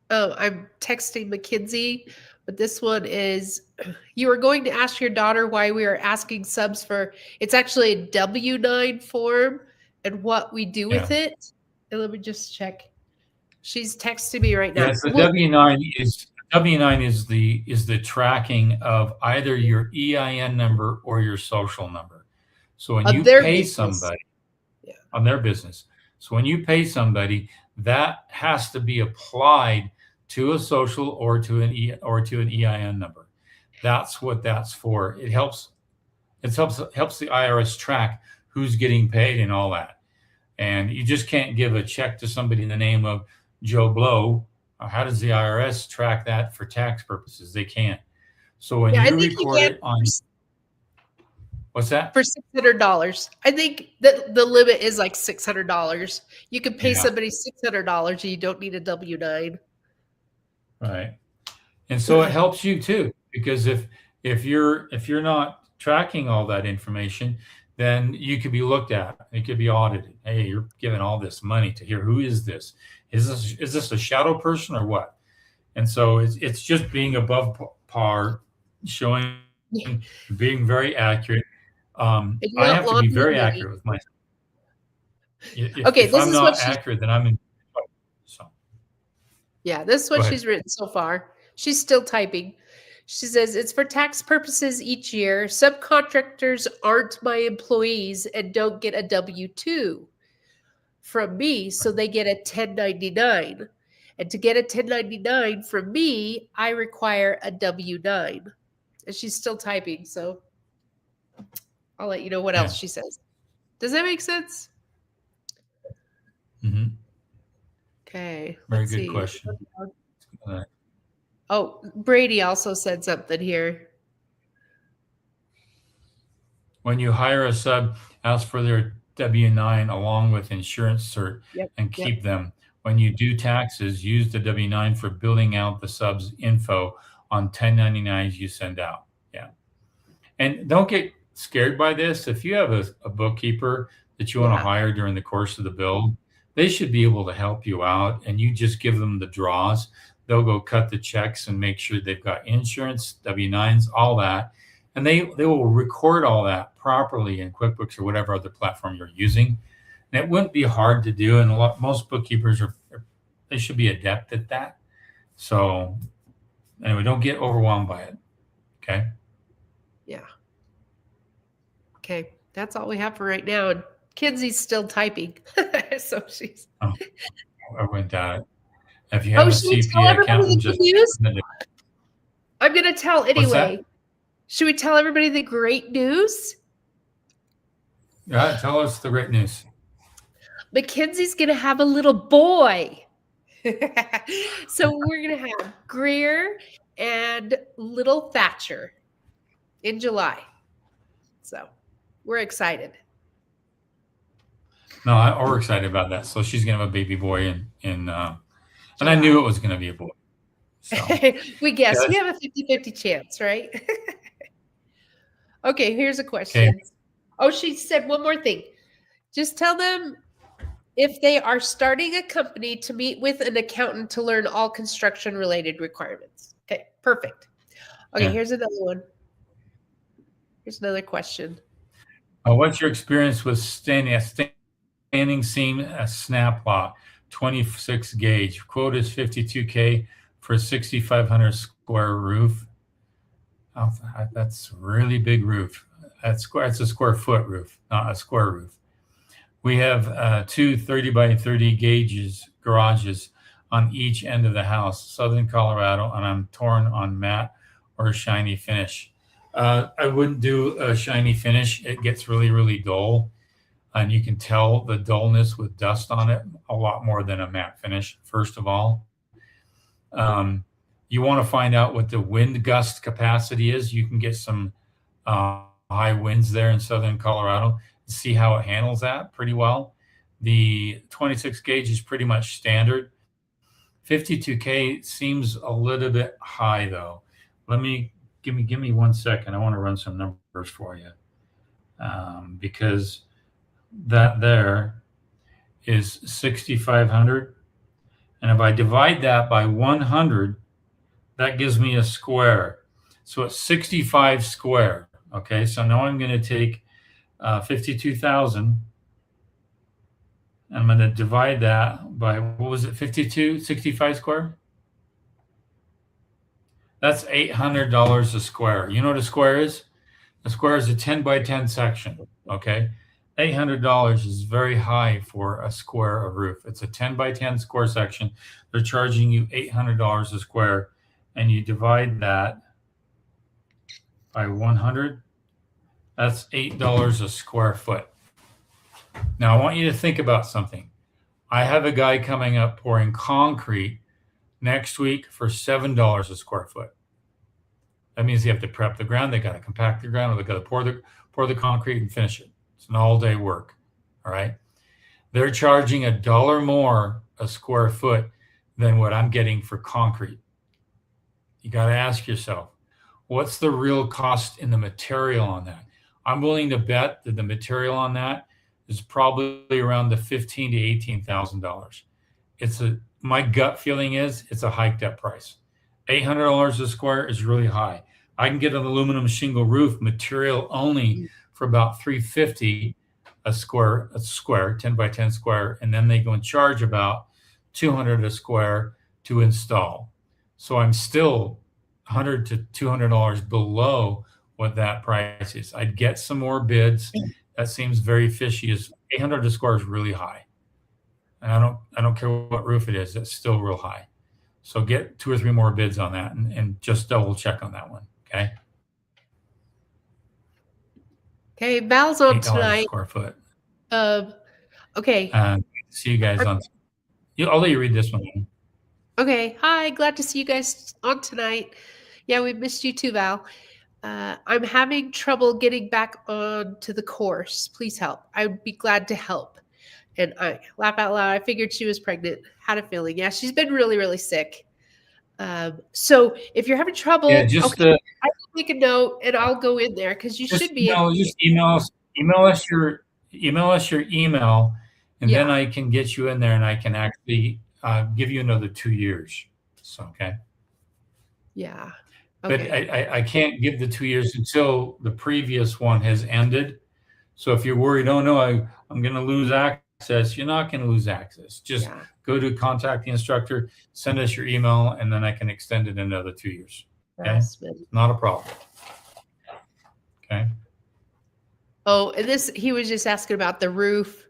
I'm texting Mackenzie, but this one is, you were going to ask your daughter why we are asking subs for, it's actually a W-9 form and what we do with it. And let me just check. She's texting me right now. Yes, the W-9 is the tracking of either your EIN number or your social number. So when you pay somebody on their business, so when you pay somebody, that has to be applied to a social or to an EIN number. That's what that's for. It helps the IRS track who's getting paid and all that. And you just can't give a check to somebody in the name of Joe Blow. How does the IRS track that for tax purposes? They can't. So when you record it on, what's that? For $600. I think that the limit is like $600. You can pay somebody $600 and you don't need a W-9. Right. And so it helps you too, because if you're not tracking all that information, then you could be looked at. It could be audited. Hey, you're giving all this money to here. Who is this? Is this a shadow person or what? And so it's just being above par, showing, being very accurate. I have to be very accurate with myself. If I'm not accurate, then I'm in trouble. So Yeah, this is Go what ahead. she's written so far. She's still typing. She says, it's for tax purposes each year. Subcontractors aren't my employees and don't get a W 2 from me, so they get a 1099. And to get a 1099 from me, I require a W 9. And she's still typing, so I'll let you know what Yeah. else she says. Does that make sense? Mm-hmm. Okay. Very Let's good see. question. Oh, Brady also said something here. When you hire a sub, ask for their W-9 along with insurance cert Yep. and keep them. When you do taxes, use the W-9 for building out the sub's info on 1099s you send out. Yeah. And don't get scared by this. If you have a bookkeeper that you want to hire during the course of the build, they should be able to help you out, and you just give them the draws. They'll go cut the checks and make sure they've got insurance, W-9s, all that. And they will record all that properly in QuickBooks or whatever other platform you're using. And it wouldn't be hard to do. And most bookkeepers they should be adept at that. So anyway, don't get overwhelmed by it. Okay. Yeah. Okay. That's all we have for right now. And Kenzie's still typing. So she's. I went at it. If you have a should we tell CPA everybody accountant, the just good news? submit it. I'm going to tell anyway. that? Should we tell everybody the great news? Yeah, tell us the great news. Mackenzie's going to have a little boy. So we're going to have Greer and little Thatcher in July. So we're excited. No, we're excited about that. So she's gonna have a baby boy and I knew it was gonna be a boy. So we guess Yes. we have a 50-50 chance, right? Okay, here's a question. Okay. Oh, she said one more thing. Just tell them if they are starting a company to meet with an accountant to learn all construction related requirements. Okay, perfect. Okay, Yeah. here's another one. Here's another question. What's your experience with standing seam snap lock, 26 gauge? Quote is $52K for 6,500 square roof. Oh, that's a really big roof. It's a square foot roof, not a square roof. We have two 30 by 30 garages on each end of the house, Southern Colorado, and I'm torn on matte or shiny finish. I wouldn't do a shiny finish. It gets really, really dull, and you can tell the dullness with dust on it a lot more than a matte finish, first of all. You want to find out what the wind gust capacity is. You can get some high winds there in Southern Colorado. See how it handles that pretty well. The 26 gauge is pretty much standard. 52K seems a little bit high though. Give me 1 second. I want to run some numbers for you because that there is 6,500, and if I divide that by 100, that gives me a square. So it's 65 square. Okay, so now I'm going to take 52,000. I'm going to divide that by, what was it, 65 square? That's $800 a square. You know what a square is? A square is a 10 by 10 section, okay? $800 is very high for a square of roof. It's a 10 by 10 square section. They're charging you $800 a square, and you divide that by 100. That's $8 a square foot. Now, I want you to think about something. I have a guy coming up pouring concrete next week for $7 a square foot. That means you have to prep the ground. They got to compact the ground, or they got to pour the concrete and finish it. It's an all-day work. All right. They're charging $1 more a square foot than what I'm getting for concrete. You got to ask yourself, what's the real cost in the material on that? I'm willing to bet that the material on that is probably around the $15,000 to $18,000. My gut feeling is it's a hiked up price. $800 a square is really high. I can get an aluminum shingle roof material only for about $350 a square, 10 by 10 square, and then they go and charge about $200 a square to install. So I'm still $100 to $200 below what that price is. I'd get some more bids. That seems very fishy. Is $800 a square is really high, and I don't care what roof it is. That's still real high. So get 2 or 3 more bids on that, and just double check on that one. Okay. Okay, Val's on $8 a tonight. square foot. Okay. See you guys on. I'll let you read this one. Okay. Hi, glad to see you guys on tonight. Yeah, we missed you too, Val. I'm having trouble getting back on to the course. Please help. I would be glad to help. And I laugh out loud. I figured she was pregnant. Had a feeling. Yeah, she's been really, really sick. So if you're having trouble, Yeah, just okay, I will make a note and I'll go in there because you should be able. Just email us your email, and then Yeah. I can get you in there, and I can actually give you another 2 years. So okay. Yeah. But Okay. I can't give the 2 years until the previous one has ended. So if you're worried, oh no, I'm going to lose access, you're not going to lose access. Just go to contact the instructor, send us your email, and then I can extend it another 2 years. Okay, not a problem. Okay. Oh, and he was just asking about the roof.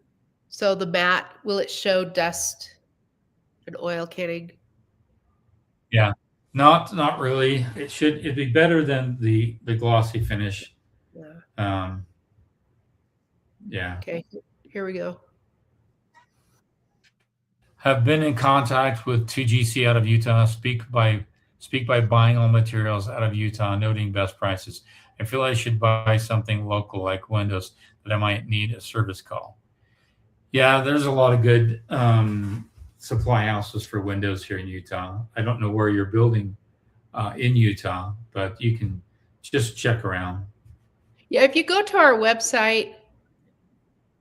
So the mat, will it show dust and oil canning? Yeah. Not really. It'd be better than the glossy finish. Yeah. Yeah. Okay, here we go. Have been in contact with 2GC out of Utah. Speak by buying all materials out of Utah, noting best prices. I feel I should buy something local like windows that I might need a service call. Yeah, there's a lot of good supply houses for windows here in Utah. I don't know where you're building in Utah, but you can just check around. Yeah, if you go to our website,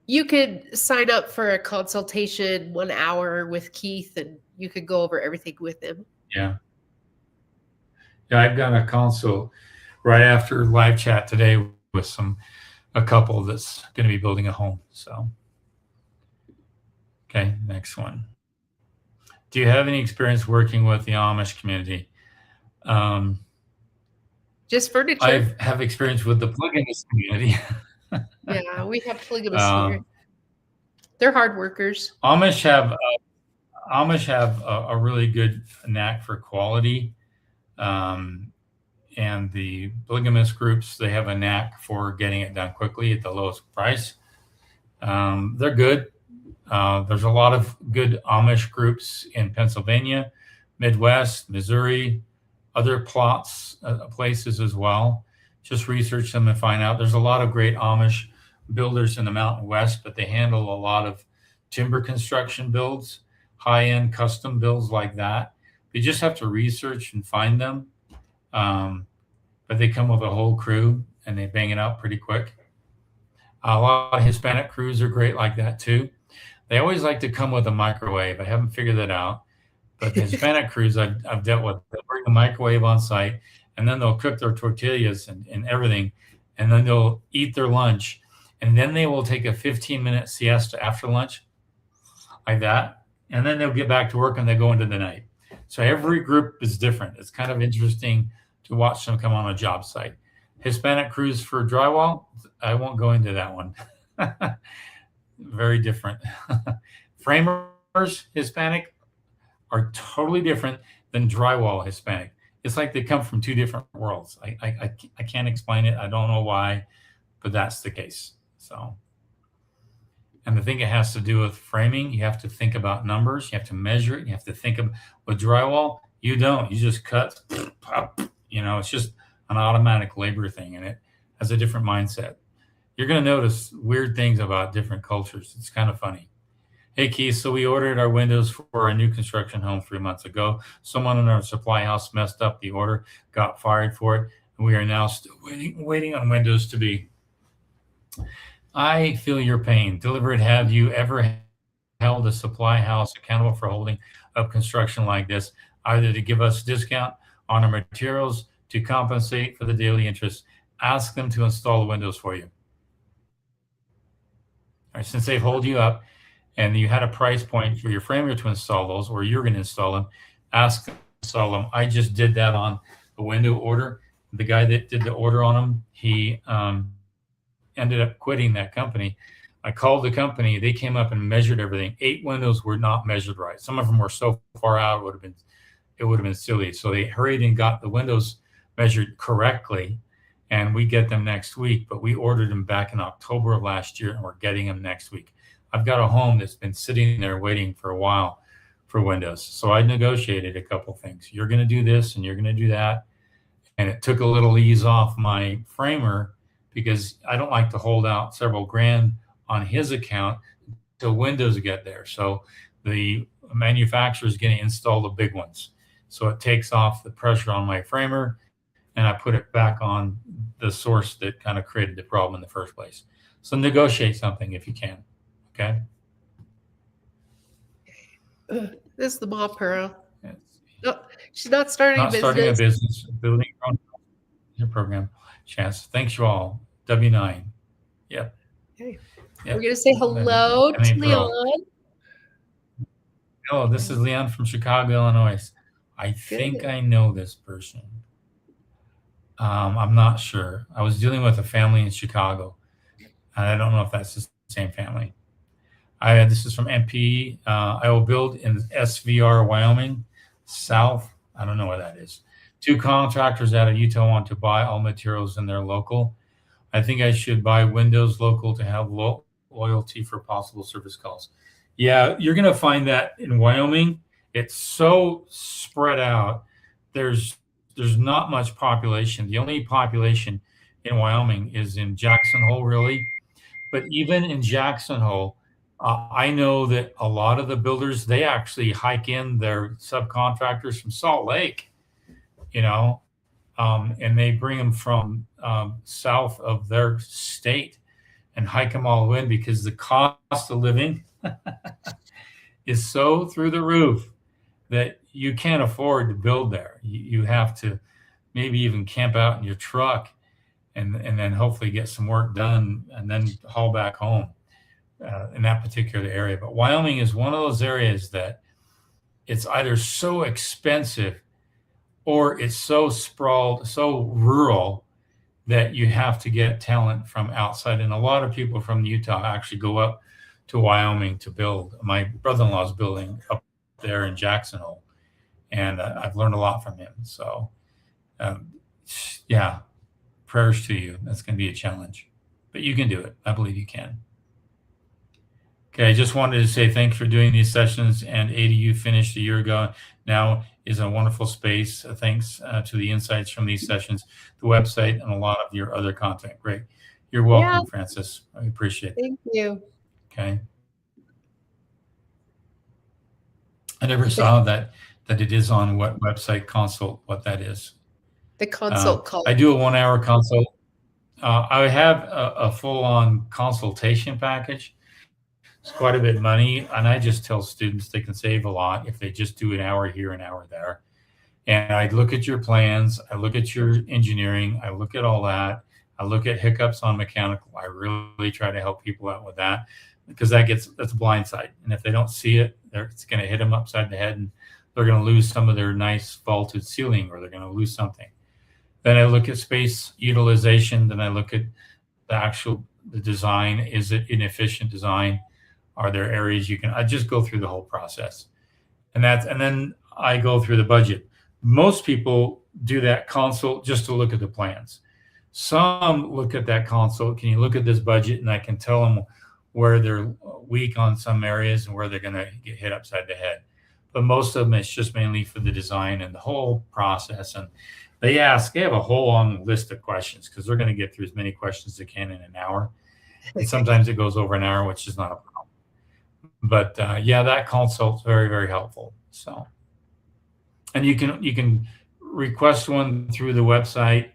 you could sign up for a consultation 1 hour with Keith, and you could go over everything with him. Yeah. Yeah, I've got a consult right after live chat today with a couple that's going to be building a home. So, okay, next one. Do you have any experience working with the Amish community? Just furniture. I have experience with the polygamous community. Yeah, we have polygamists here. They're hard workers. Amish have a really good knack for quality, and the polygamous groups, they have a knack for getting it done quickly at the lowest price. They're good. There's a lot of good Amish groups in Pennsylvania, Midwest, Missouri, other places as well. Just research them and find out. There's a lot of great Amish builders in the Mountain West, but they handle a lot of timber construction builds, high-end custom builds like that. You just have to research and find them. But they come with a whole crew and they bang it out pretty quick. A lot of Hispanic crews are great like that too. They always like to come with a microwave. I haven't figured that out. But the Hispanic crews I've dealt with, they'll bring a microwave on site, and then they'll cook their tortillas and everything, and then they'll eat their lunch, and then they will take a 15-minute siesta after lunch, like that, and then they'll get back to work and they go into the night. So every group is different. It's kind of interesting to watch them come on a job site. Hispanic crews for drywall, I won't go into that one. Very different. Framers, Hispanic, are totally different than drywall Hispanic. It's like they come from two different worlds. I can't explain it. I don't know why, but that's the case. So, and the thing it has to do with framing, you have to think about numbers. You have to measure it. You have to think of, with drywall, you don't. You just cut, it's just an automatic labor thing, and it has a different mindset. You're going to notice weird things about different cultures. It's kind of funny. Hey, Keith, so we ordered our windows for our new construction home 3 months ago. Someone in our supply house messed up the order, got fired for it, and we are now still waiting on windows to be. I feel your pain. Deliberate, have you ever held a supply house accountable for holding up construction like this, either to give us a discount on our materials, to compensate for the daily interest? Ask them to install the windows for you. All right, since they've hold you up, and you had a price point for your framer to install those, or you're going to install them, ask them to sell them. I just did that on a window order. The guy that did the order on them, he ended up quitting that company. I called the company. They came up and measured everything. 8 windows were not measured right. Some of them were so far out it would have been silly. So they hurried and got the windows measured correctly, and we get them next week. But we ordered them back in October of last year, and we're getting them next week. I've got a home that's been sitting there waiting for a while for windows. So I negotiated a couple things. You're going to do this and you're going to do that. And it took a little ease off my framer because I don't like to hold out several grand on his account till windows get there. So the manufacturer is going to install the big ones. So it takes off the pressure on my framer, and I put it back on the source that kind of created the problem in the first place. So negotiate something if you can. Okay. This is the mom pearl. Yes. No, she's not starting a business. Starting a business, building your own program. Chance. Thanks you all. W9. Yep. Okay. Yep. We're going to say hello to Leon. Hello, this is Leon from Chicago, Illinois. I think I know this person. I'm not sure. I was dealing with a family in Chicago, and I don't know if that's the same family. This is from MP. I will build in SVR, Wyoming, South. I don't know where that is. 2 contractors out of Utah want to buy all materials and they're local. I think I should buy windows local to have loyalty for possible service calls. Yeah, you're going to find that in Wyoming. It's so spread out. There's not much population. The only population in Wyoming is in Jackson Hole, really. But even in Jackson Hole, I know that a lot of the builders, they actually hike in their subcontractors from Salt Lake, and they bring them from south of their state and hike them all in because the cost of living is so through the roof that you can't afford to build there. You have to maybe even camp out in your truck and then hopefully get some work done and then haul back home in that particular area. But Wyoming is one of those areas that it's either so expensive or it's so sprawled, so rural that you have to get talent from outside. And a lot of people from Utah actually go up to Wyoming to build. My brother-in-law is building up there in Jackson Hole, and I've learned a lot from him. So, yeah, prayers to you. That's going to be a challenge, but you can do it. I believe you can. Okay, I just wanted to say thanks for doing these sessions. And ADU finished a year ago. Now is a wonderful space. Thanks to the insights from these sessions, the website, and a lot of your other content. Great. You're welcome, Francis. I appreciate it. Thank you. Okay. I never saw that it is on what website consult, what that is. The consult call. I do a 1-hour consult. I have a full-on consultation package. It's quite a bit of money, and I just tell students they can save a lot if they just do an hour here, an hour there. And I look at your plans, I look at your engineering, I look at all that, I look at hiccups on mechanical. I really try to help people out with that because that's a blind side. And if they don't see it, it's going to hit them upside the head, and they're going to lose some of their nice vaulted ceiling, or they're going to lose something. Then I look at space utilization. Then I look at the design. Is it inefficient design? Are there areas I just go through the whole process, and then I go through the budget. Most people do that consult just to look at the plans. Some look at that consult. Can you look at this budget? And I can tell them where they're weak on some areas and where they're going to get hit upside the head. But most of them, it's just mainly for the design and the whole process. And they have a whole long list of questions because they're going to get through as many questions as they can in an hour. And sometimes it goes over an hour, which is not a problem. But that consult's very, very helpful. So, and you can request one through the website,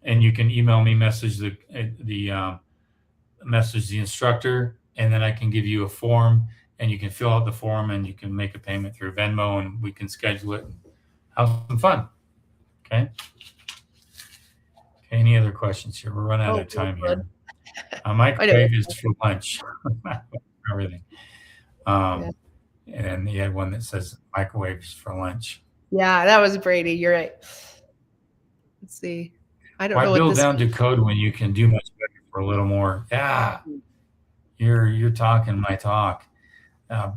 and you can email me, message the instructor, and then I can give you a form, and you can fill out the form, and you can make a payment through Venmo, and we can schedule it and have some fun. Okay. Any other questions here? We're running out of time here. Microwave is for lunch. Everything. And he had one that says microwaves for lunch. Yeah, that was Brady. You're right. Let's see. I don't Why know what build this down to code when you can do much better for a little more? Yeah, you're talking my talk.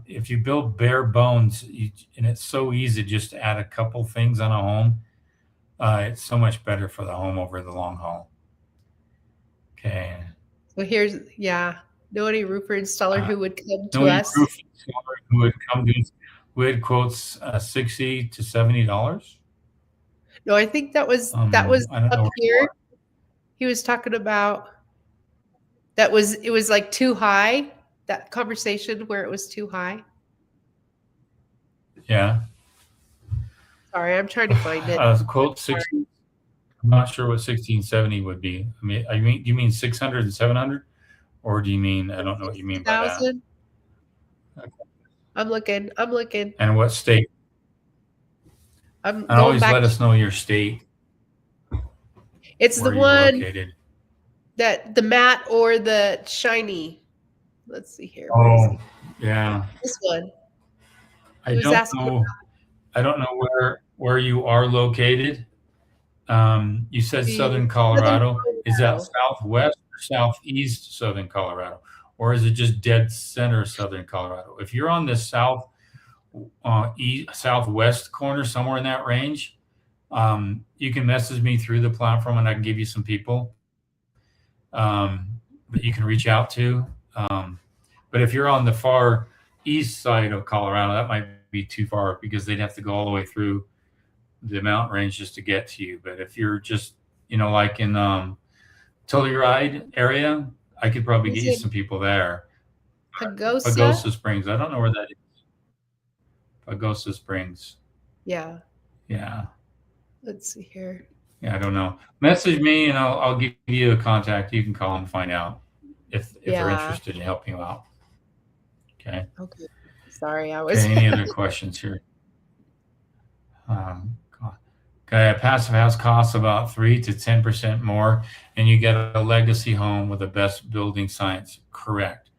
If you build bare bones, and it's so easy just to add a couple things on a home, it's so much better for the home over the long haul. Okay. So here's, yeah, know any roofer installer Uh, who would come no to us? roof installer who would come to us with quotes $60 to $70. No, I think that was I don't up know where you here. are. He was talking about it was like too high. That conversation where it was too high. Yeah. Sorry, I'm trying to find it. Quote 60. I'm not sure what 1670 would be. Do you mean 600 and 700, or do you mean, I don't know what you mean by that. 60,000. Okay. I'm looking. And what state? I'm And going always back. let us know your state, It's the where you're one located. that the matte or the shiny. Let's see here. Where is Oh, he? yeah. This one. I He was don't asking know. I don't know where you are located. You said Southern Southern Colorado. Is that Colorado. southwest or southeast Southern Colorado, or is it just dead center Southern Colorado? If you're on the southwest corner, somewhere in that range, you can message me through the platform, and I can give you some people that you can reach out to. But if you're on the far east side of Colorado, that might be too far because they'd have to go all the way through the mountain range just to get to you. But if you're just, like in Telluride area, I could probably Is get you it some people there. Pagosa? Pagosa Springs. I don't know where that is. Pagosa Springs. Yeah. Yeah. Let's see here. Yeah, I don't know. Message me and I'll give you a contact. You can call and find out if they're Yeah. interested in helping you out. Okay. Okay. Sorry, I was. Okay. Any other questions here? Okay, a passive house costs about 3 to 10% more, and you get a legacy home with the best building science. Correct.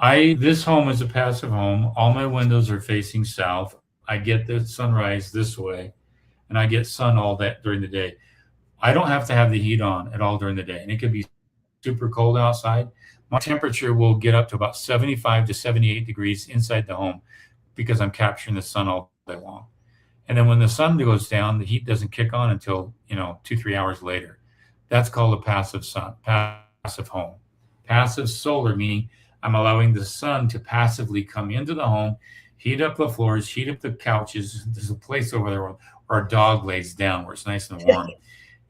This home is a passive home. All my windows are facing south. I get the sunrise this way, and I get sun all that during the day. I don't have to have the heat on at all during the day, and it could be super cold outside. My temperature will get up to about 75 to 78 degrees inside the home because I'm capturing the sun all day long. And then when the sun goes down, the heat doesn't kick on until 2-3 hours later. That's called a passive home. Passive solar meaning I'm allowing the sun to passively come into the home, heat up the floors, heat up the couches. There's a place over there where our dog lays down where it's nice and warm,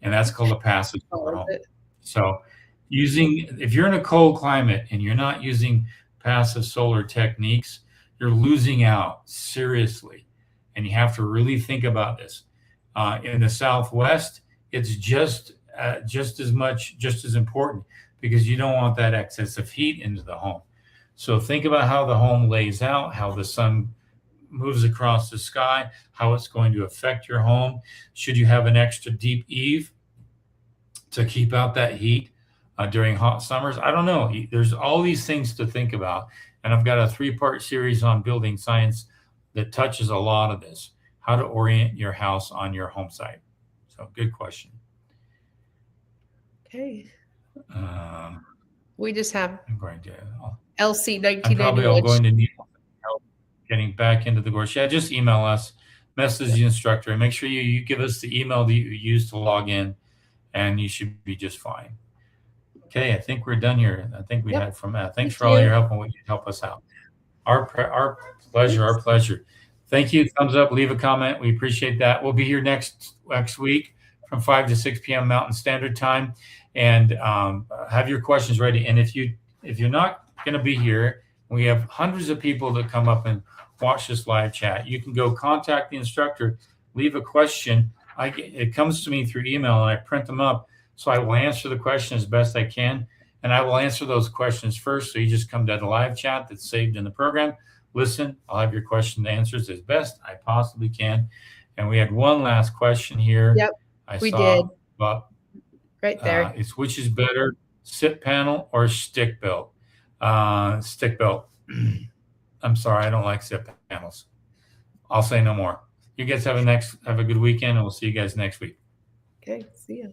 and that's called a passive solar home. So if you're in a cold climate and you're not using passive solar techniques, you're losing out seriously. And you have to really think about this. In the Southwest, it's just as important because you don't want that excess of heat into the home. So think about how the home lays out, how the sun moves across the sky, how it's going to affect your home. Should you have an extra deep eave to keep out that heat during hot summers? I don't know. There's all these things to think about. And I've got a 3-part series on building science that touches a lot of this, how to orient your house on your home site. So good question. Okay. We just have I'm going to, LC I'm probably 1991. going to need help getting back into the course. Yeah, just email us, message the instructor, and make sure you give us the email that you use to log in, and you should be just fine. Okay, I think we're done here. I think we had from thanks for all your help and what you help us out. Our pleasure. Our pleasure. Thank you. Thumbs up. Leave a comment. We appreciate that. We'll be here next week from 5 to 6 p.m. Mountain Standard Time, and have your questions ready. And if you're not going to be here, we have hundreds of people that come up and watch this live chat. You can go contact the instructor, leave a question. It comes to me through email, and I print them up, so I will answer the question as best I can. And I will answer those questions first. So you just come to the live chat that's saved in the program. Listen, I'll have your question answers as best I possibly can. And we had one last question here. Yep, we did. But, right there. It's which is better, SIP panel or stick built? Stick built. I'm sorry, I don't like SIP panels. I'll say no more. You guys have a good weekend, and we'll see you guys next week. Okay, see ya.